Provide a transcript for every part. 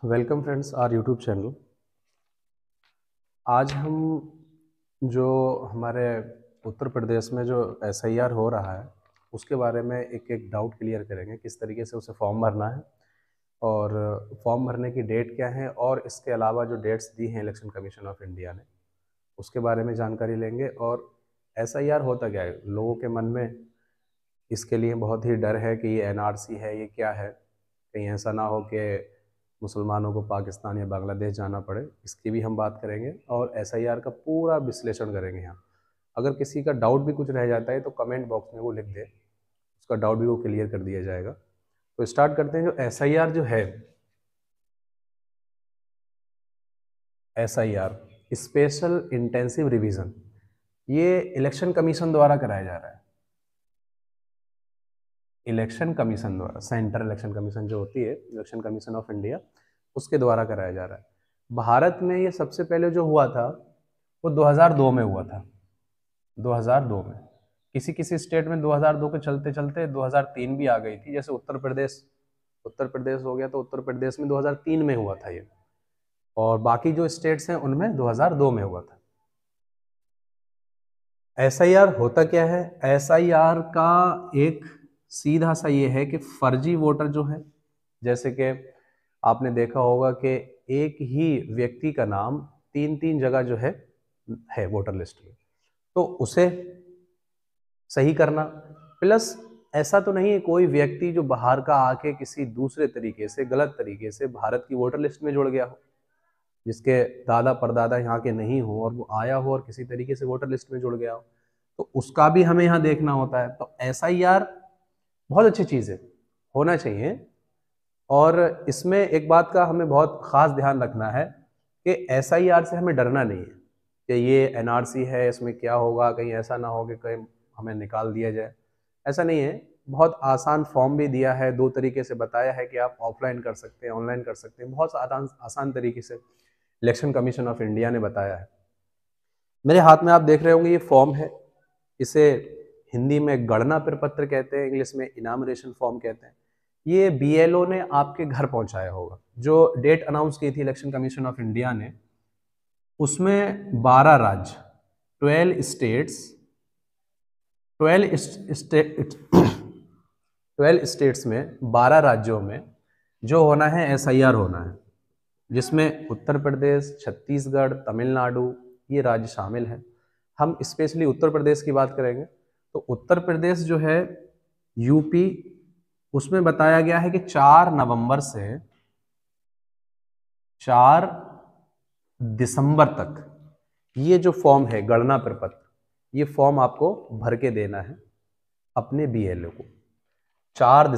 Welcome friends our YouTube channel. आज हम जो हमारे उत्तर प्रदेश में जो एसआईआर हो रहा है उसके बारे में एक एक डाउट क्लियर करेंगे, किस तरीके से उसे फॉर्म भरना है और फॉर्म भरने की डेट क्या है, और इसके अलावा जो डेट्स दी हैं इलेक्शन कमीशन ऑफ इंडिया ने उसके बारे में जानकारी लेंगे। और एसआईआर होता क्या है, लोगों के मन में इसके लिए बहुत ही डर है कि ये एनआरसी है, ये क्या है, कहीं ऐसा ना हो कि मुसलमानों को पाकिस्तान या बांग्लादेश जाना पड़े। इसकी भी हम बात करेंगे और एसआईआर का पूरा विश्लेषण करेंगे यहाँ। अगर किसी का डाउट भी कुछ रह जाता है तो कमेंट बॉक्स में वो लिख दे, उसका डाउट भी वो क्लियर कर दिया जाएगा। तो स्टार्ट करते हैं। जो एसआईआर जो है, एसआईआर स्पेशल इंटेंसिव रिवीजन, ये इलेक्शन कमीशन द्वारा कराया जा रहा है। इलेक्शन कमीशन द्वारा, सेंट्रल इलेक्शन कमीशन जो होती है, इलेक्शन कमीशन ऑफ इंडिया, उसके द्वारा कराया जा रहा है। भारत में ये सबसे पहले जो हुआ था वो 2002 में हुआ था। 2002 में किसी किसी स्टेट में 2002 के चलते चलते 2003 भी आ गई थी, जैसे उत्तर प्रदेश हो गया तो उत्तर प्रदेश में 2003 में हुआ था ये, और बाकी जो स्टेट्स हैं उनमें 2002 में हुआ था। एसआईआर होता क्या है? एसआईआर का एक सीधा सा ये है कि फर्जी वोटर जो है, जैसे कि आपने देखा होगा कि एक ही व्यक्ति का नाम तीन तीन जगह जो है वोटर लिस्ट में, तो उसे सही करना। प्लस ऐसा तो नहीं है कोई व्यक्ति जो बाहर का आके किसी दूसरे तरीके से, गलत तरीके से भारत की वोटर लिस्ट में जुड़ गया हो, जिसके दादा परदादा यहाँ के नहीं हो और वो आया हो और किसी तरीके से वोटर लिस्ट में जुड़ गया हो, तो उसका भी हमें यहाँ देखना होता है। तो एसआईआर बहुत अच्छी चीज़ है, होना चाहिए। और इसमें एक बात का हमें बहुत ख़ास ध्यान रखना है कि एसआईआर से हमें डरना नहीं है कि ये एनआरसी है, इसमें क्या होगा, कहीं ऐसा ना हो कि कहीं हमें निकाल दिया जाए। ऐसा नहीं है, बहुत आसान फॉर्म भी दिया है, दो तरीके से बताया है कि आप ऑफलाइन कर सकते हैं, ऑनलाइन कर सकते हैं, बहुत आसान तरीके से इलेक्शन कमीशन ऑफ इंडिया ने बताया है। मेरे हाथ में आप देख रहे होंगे ये फॉर्म है, इसे हिंदी में गणना प्रपत्र कहते हैं, इंग्लिश में इनामरेशन फॉर्म कहते हैं। ये बीएलओ ने आपके घर पहुंचाया होगा। जो डेट अनाउंस की थी इलेक्शन कमीशन ऑफ इंडिया ने, उसमें 12 राज्य, 12 स्टेट्स, 12 स्टेट्स में 12 राज्यों में जो होना है एसआईआर होना है, जिसमें उत्तर प्रदेश, छत्तीसगढ़, तमिलनाडु ये राज्य शामिल हैं। हम स्पेशली उत्तर प्रदेश की बात करेंगे तो उत्तर प्रदेश जो है, यूपी, उसमें बताया गया है कि 4 नवंबर से 4 दिसंबर तक ये जो फॉर्म है गणना प्रपत्र, ये फॉर्म आपको भर के देना है अपने बीएलओ को। 4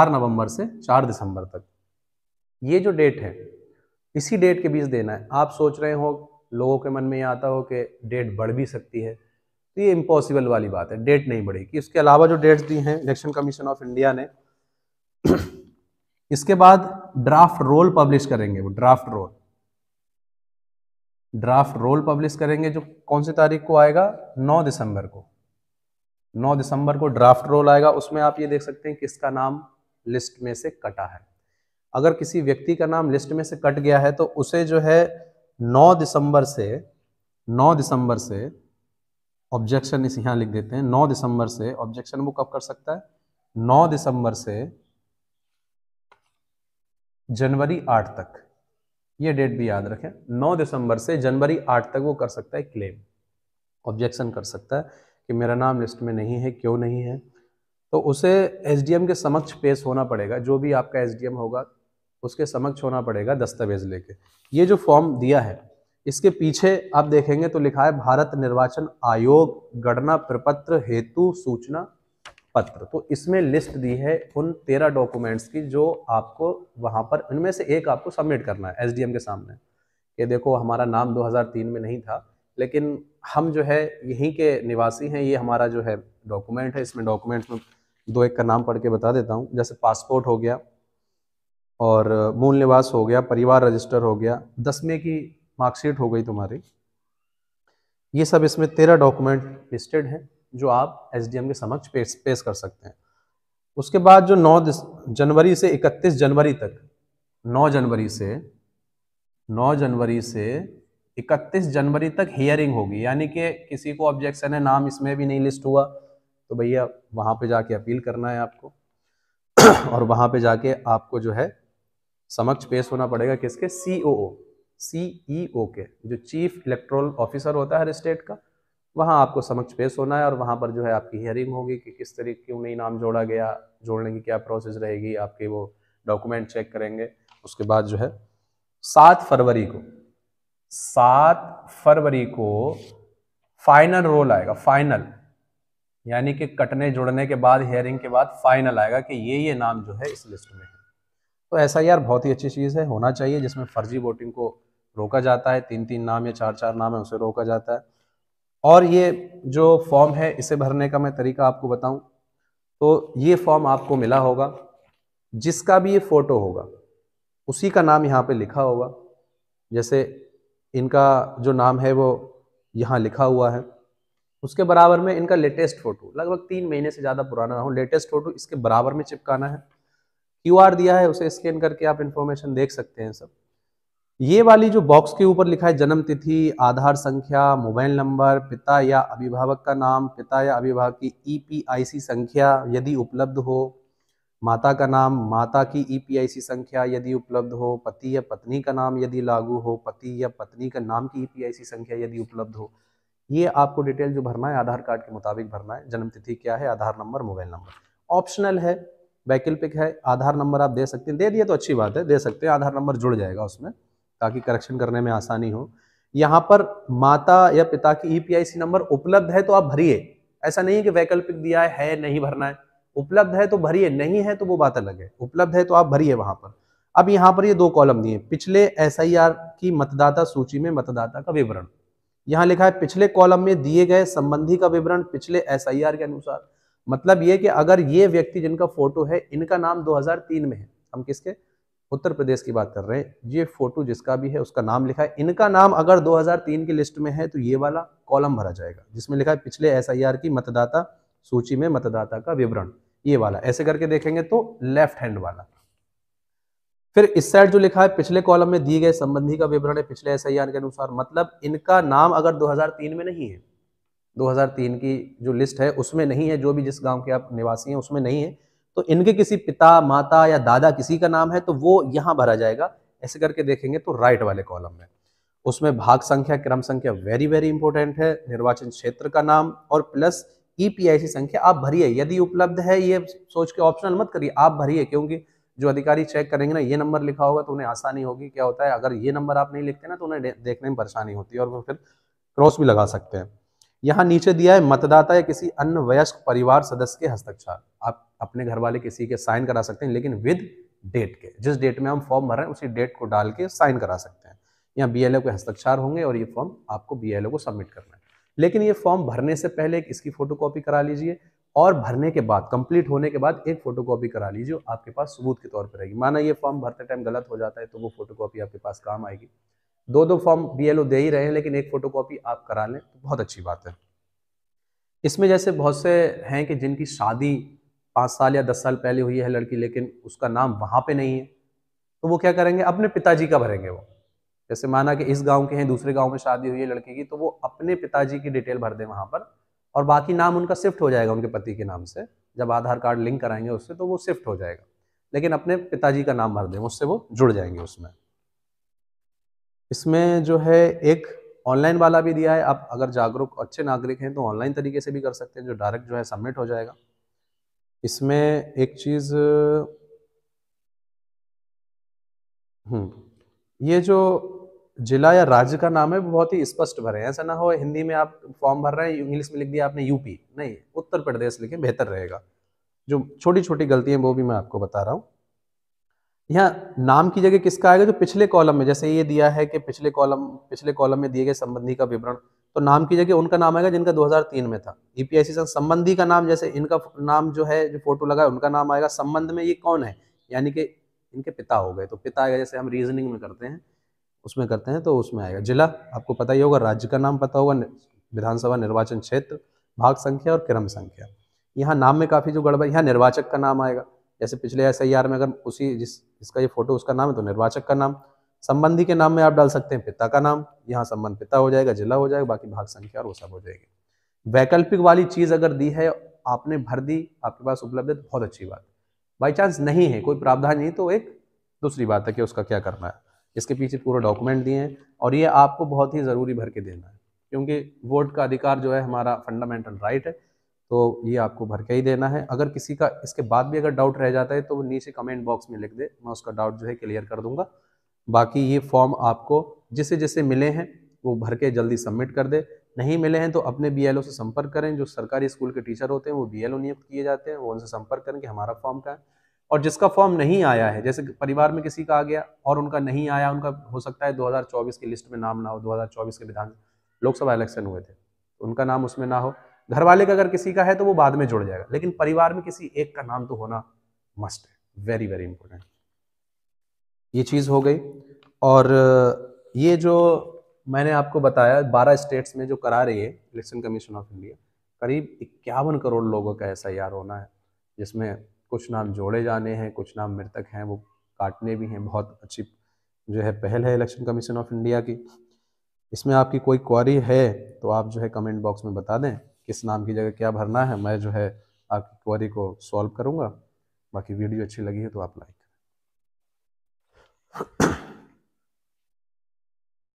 नवंबर से 4 दिसंबर तक ये जो डेट है, इसी डेट के बीच देना है। आप सोच रहे हो, लोगों के मन में ये आता हो कि डेट बढ़ भी सकती है, तो ये इम्पॉसिबल वाली बात है, डेट नहीं बढ़ेगी। इसके अलावा जो डेट्स दी हैं इलेक्शन कमीशन ऑफ इंडिया ने, इसके बाद ड्राफ्ट रोल पब्लिश करेंगे। वो ड्राफ्ट रोल पब्लिश करेंगे, जो कौन सी तारीख को आएगा? 9 दिसंबर को। 9 दिसंबर को ड्राफ्ट रोल आएगा। उसमें आप ये देख सकते हैं किसका नाम लिस्ट में से कटा है। अगर किसी व्यक्ति का नाम लिस्ट में से कट गया है तो उसे जो है 9 दिसंबर से ऑब्जेक्शन, इस यहाँ लिख देते हैं, 9 दिसंबर से ऑब्जेक्शन वो कब कर सकता है? 9 दिसंबर से जनवरी 8 तक, ये डेट भी याद रखें। 9 दिसंबर से जनवरी 8 तक वो कर सकता है क्लेम, ऑब्जेक्शन कर सकता है कि मेरा नाम लिस्ट में नहीं है, क्यों नहीं है। तो उसे एसडीएम के समक्ष पेश होना पड़ेगा, जो भी आपका एसडीएम होगा उसके समक्ष होना पड़ेगा दस्तावेज लेके। ये जो फॉर्म दिया है, इसके पीछे आप देखेंगे तो लिखा है भारत निर्वाचन आयोग गणना प्रपत्र हेतु सूचना पत्र। तो इसमें लिस्ट दी है उन 13 डॉक्यूमेंट्स की जो आपको वहां पर, उनमें से एक आपको सबमिट करना है एसडीएम के सामने कि देखो हमारा नाम 2003 में नहीं था, लेकिन हम जो है यहीं के निवासी हैं, ये हमारा जो है डॉक्यूमेंट है। इसमें डॉक्यूमेंट्स में दो एक का नाम पढ़ के बता देता हूँ, जैसे पासपोर्ट हो गया और मूल निवास हो गया, परिवार रजिस्टर हो गया, 10वीं की मार्कशीट हो गई तुम्हारी। ये सब इसमें 13 डॉक्यूमेंट लिस्टेड हैं जो आप एसडीएम के समक्ष पेश कर सकते हैं। उसके बाद जो 9 जनवरी से 31 जनवरी तक 9 जनवरी से 31 जनवरी तक हियरिंग होगी। यानी कि किसी को ऑब्जेक्शन है, नाम इसमें भी नहीं लिस्ट हुआ, तो भैया वहाँ पे जाके अपील करना है आपको और वहाँ पे जाके आपको जो है समक्ष पेश होना पड़ेगा किसके, सीईओ के, जो चीफ इलेक्टोरल ऑफिसर होता है हर स्टेट का, वहाँ आपको समक्ष पेश होना है और वहाँ पर जो है आपकी हियरिंग होगी कि किस तरीके क्यों नहीं नाम जोड़ा गया, जोड़ने की क्या प्रोसेस रहेगी, आपके वो डॉक्यूमेंट चेक करेंगे। उसके बाद जो है 7 फरवरी को फाइनल रोल आएगा, फाइनल यानी कि कटने जुड़ने के बाद, हियरिंग के बाद फाइनल आएगा कि ये नाम जो है इस लिस्ट में है। तो एसआईआर बहुत ही अच्छी चीज़ है, होना चाहिए, जिसमें फर्जी वोटिंग को रोका जाता है। 3-3 नाम या 4-4 नाम है उसे रोका जाता है। और ये जो फॉर्म है इसे भरने का मैं तरीका आपको बताऊं तो ये फॉर्म आपको मिला होगा, जिसका भी ये फोटो होगा उसी का नाम यहाँ पे लिखा होगा। जैसे इनका जो नाम है वो यहाँ लिखा हुआ है, उसके बराबर में इनका लेटेस्ट फोटो, लगभग 3 महीने से ज़्यादा पुराना ना हो, लेटेस्ट फोटो इसके बराबर में चिपकाना है। क्यूआर दिया है, उसे स्कैन करके आप इन्फॉर्मेशन देख सकते हैं सब। ये वाली जो बॉक्स के ऊपर लिखा है जन्म तिथि, आधार संख्या, मोबाइल नंबर, पिता या अभिभावक का नाम, पिता या अभिभावक की ईपीआईसी संख्या यदि उपलब्ध हो, माता का नाम, माता की ईपीआईसी संख्या यदि उपलब्ध हो, पति या पत्नी का नाम यदि लागू हो, पति या पत्नी का नाम की ईपीआईसी संख्या यदि उपलब्ध हो। ये आपको डिटेल जो भरना है आधार कार्ड के मुताबिक भरना है। जन्म तिथि क्या है, आधार नंबर, मोबाइल नंबर, ऑप्शनल है, वैकल्पिक है। आधार नंबर आप दे सकते हैं, दे दिए तो अच्छी बात है, दे सकते हैं, आधार नंबर जुड़ जाएगा उसमें ताकि करेक्शन करने में आसानी हो। यहाँ पर माता या पिता की ईपीआईसी नंबर उपलब्ध है तो आप भरिए, ऐसा नहीं है कि वैकल्पिक दिया है नहीं भरना है, उपलब्ध है तो भरिए, नहीं है तो वो बात अलग है, उपलब्ध है तो आप भरिए वहां पर। अब यहाँ पर ये 2 कॉलम दिए, पिछले एसआईआर की मतदाता सूची में मतदाता का विवरण, यहाँ लिखा है पिछले कॉलम में दिए गए संबंधी का विवरण पिछले एसआईआर के अनुसार। मतलब ये कि अगर ये व्यक्ति जिनका फोटो है इनका नाम 2003 में है, हम किसके, उत्तर प्रदेश की बात कर रहे हैं, ये फोटो जिसका भी है उसका नाम लिखा है, इनका नाम अगर 2003 की लिस्ट में है तो ये वाला कॉलम भरा जाएगा जिसमें लिखा है पिछले एसआईआर की मतदाता सूची में मतदाता का विवरण, ये वाला। ऐसे करके देखेंगे तो लेफ्ट हैंड वाला। फिर इस साइड जो लिखा है पिछले कॉलम में दिए गए संबंधी का विवरण है पिछले एसआईआर के अनुसार, मतलब इनका नाम अगर 2003 में नहीं है, 2003 की जो लिस्ट है उसमें नहीं है, जो भी जिस गांव के आप निवासी हैं उसमें नहीं है, तो इनके किसी पिता, माता या दादा किसी का नाम है तो वो यहाँ भरा जाएगा। ऐसे करके देखेंगे तो राइट वाले कॉलम में, उसमें भाग संख्या, क्रम संख्या वेरी वेरी इंपॉर्टेंट है, निर्वाचन क्षेत्र का नाम और प्लस ईपीआईसी संख्या आप भरिए, यदि उपलब्ध है ये सोच के ऑप्शनल मत करिए, आप भरिए, क्योंकि जो अधिकारी चेक करेंगे ना ये नंबर लिखा होगा तो उन्हें आसानी होगी। क्या होता है अगर ये नंबर आप नहीं लिखते ना तो उन्हें देखने में परेशानी होती है और वो फिर क्रॉस भी लगा सकते हैं। यहाँ नीचे दिया है मतदाता या किसी अन्य वयस्क परिवार सदस्य के हस्ताक्षर, आप अपने घर वाले किसी के साइन करा सकते हैं लेकिन विद डेट के, जिस डेट में हम फॉर्म भर रहे हैं उसी डेट को डाल के साइन करा सकते हैं। यहाँ बीएलओ के हस्ताक्षर होंगे और ये फॉर्म आपको बीएलओ को सबमिट करना है। लेकिन ये फॉर्म भरने से पहले एक इसकी फोटोकॉपी करा लीजिए और भरने के बाद, कंप्लीट होने के बाद एक फोटोकॉपी करा लीजिए, आपके पास सबूत के तौर पर रहेगी। माना ये फॉर्म भरते टाइम गलत हो जाता है तो वो फोटोकॉपी आपके पास काम आएगी। 2-2 फॉर्म बीएलओ दे ही रहे हैं लेकिन एक फोटोकॉपी आप करा लें तो बहुत अच्छी बात है। इसमें जैसे बहुत से हैं कि जिनकी शादी 5 साल या 10 साल पहले हुई है लड़की, लेकिन उसका नाम वहाँ पे नहीं है, तो वो क्या करेंगे, अपने पिताजी का भरेंगे। वो जैसे माना कि इस गांव के हैं, दूसरे गांव में शादी हुई है लड़की की, तो वो अपने पिताजी की डिटेल भर दें वहाँ पर और बाकी नाम उनका शिफ्ट हो जाएगा उनके पति के नाम से, जब आधार कार्ड लिंक कराएंगे उससे तो वो शिफ्ट हो जाएगा, लेकिन अपने पिताजी का नाम भर दें, उससे वो जुड़ जाएंगे उसमें। इसमें जो है एक ऑनलाइन वाला भी दिया है, आप अगर जागरूक अच्छे नागरिक हैं तो ऑनलाइन तरीके से भी कर सकते हैं, जो डायरेक्ट जो है सबमिट हो जाएगा। इसमें एक चीज़ ये जो जिला या राज्य का नाम है वो बहुत ही स्पष्ट भरें, ऐसा ना हो हिंदी में आप फॉर्म भर रहे हैं इंग्लिश में लिख दिया आपने यूपी, नहीं, उत्तर प्रदेश लिखें, बेहतर रहेगा। जो छोटी छोटी गलतियां वो भी मैं आपको बता रहा हूँ। यहाँ नाम की जगह किसका आएगा, जो पिछले कॉलम में, जैसे ये दिया है कि पिछले कॉलम में दिए गए संबंधी का विवरण, तो नाम की जगह उनका नाम आएगा जिनका 2003 में था। ईपीआईसी संबंधी का नाम, जैसे इनका नाम जो है, जो फोटो लगा है उनका नाम आएगा, संबंध में ये कौन है, यानी कि इनके पिता हो गए तो पिता आएगा, जैसे हम रीजनिंग में करते हैं उसमें करते हैं तो उसमें आएगा। जिला आपको पता ही होगा, राज्य का नाम पता होगा, विधानसभा निर्वाचन क्षेत्र, भाग संख्या और क्रम संख्या। यहाँ नाम में काफ़ी जो गड़बड़, यहाँ निर्वाचक का नाम आएगा, जैसे पिछले SIR में अगर उसी जिसका ये फोटो उसका नाम है तो निर्वाचक का नाम, संबंधी के नाम में आप डाल सकते हैं पिता का नाम, यहाँ संबंध पिता हो जाएगा, जिला हो जाएगा, बाकी भाग संख्या और वो सब हो जाएगी। वैकल्पिक वाली चीज अगर दी है, आपने भर दी, आपके पास उपलब्ध है तो बहुत अच्छी बात। बाई चांस नहीं है, कोई प्रावधान नहीं, तो एक दूसरी बात है कि उसका क्या करना है। इसके पीछे पूरे डॉक्यूमेंट दिए हैं और ये आपको बहुत ही ज़रूरी भर के देना है, क्योंकि वोट का अधिकार जो है हमारा फंडामेंटल राइट है, तो ये आपको भर के ही देना है। अगर किसी का इसके बाद भी अगर डाउट रह जाता है तो वो नीचे कमेंट बॉक्स में लिख दे, मैं उसका डाउट जो है क्लियर कर दूंगा। बाकी ये फॉर्म आपको जिसे जिसे मिले हैं वो भर के जल्दी सबमिट कर दे, नहीं मिले हैं तो अपने BLO से संपर्क करें। जो सरकारी स्कूल के टीचर होते हैं वो BLO नियुक्त किए जाते हैं, वो उनसे संपर्क करें कि हमारा फॉर्म का है। और जिसका फॉर्म नहीं आया है, जैसे परिवार में किसी का आ गया और उनका नहीं आया, उनका हो सकता है 2024 की लिस्ट में नाम ना हो, 2024 के लोकसभा इलेक्शन हुए थे, उनका नाम उसमें ना हो, घर वाले का अगर किसी का है तो वो बाद में जुड़ जाएगा, लेकिन परिवार में किसी एक का नाम तो होना मस्ट है, वेरी वेरी इंपॉर्टेंट। ये चीज़ हो गई। और ये जो मैंने आपको बताया 12 स्टेट्स में जो करा रही है इलेक्शन कमीशन ऑफ इंडिया, करीब 51 करोड़ लोगों का SIR होना है, जिसमें कुछ नाम जोड़े जाने हैं, कुछ नाम मृतक हैं, वो काटने भी हैं। बहुत अच्छी जो है पहल है इलेक्शन कमीशन ऑफ इंडिया की। इसमें आपकी कोई क्वारी है तो आप जो है कमेंट बॉक्स में बता दें किस नाम की जगह क्या भरना है, मैं जो है आपकी क्वारी को सॉल्व करूँगा। बाकी वीडियो अच्छी लगी है तो आप लाइक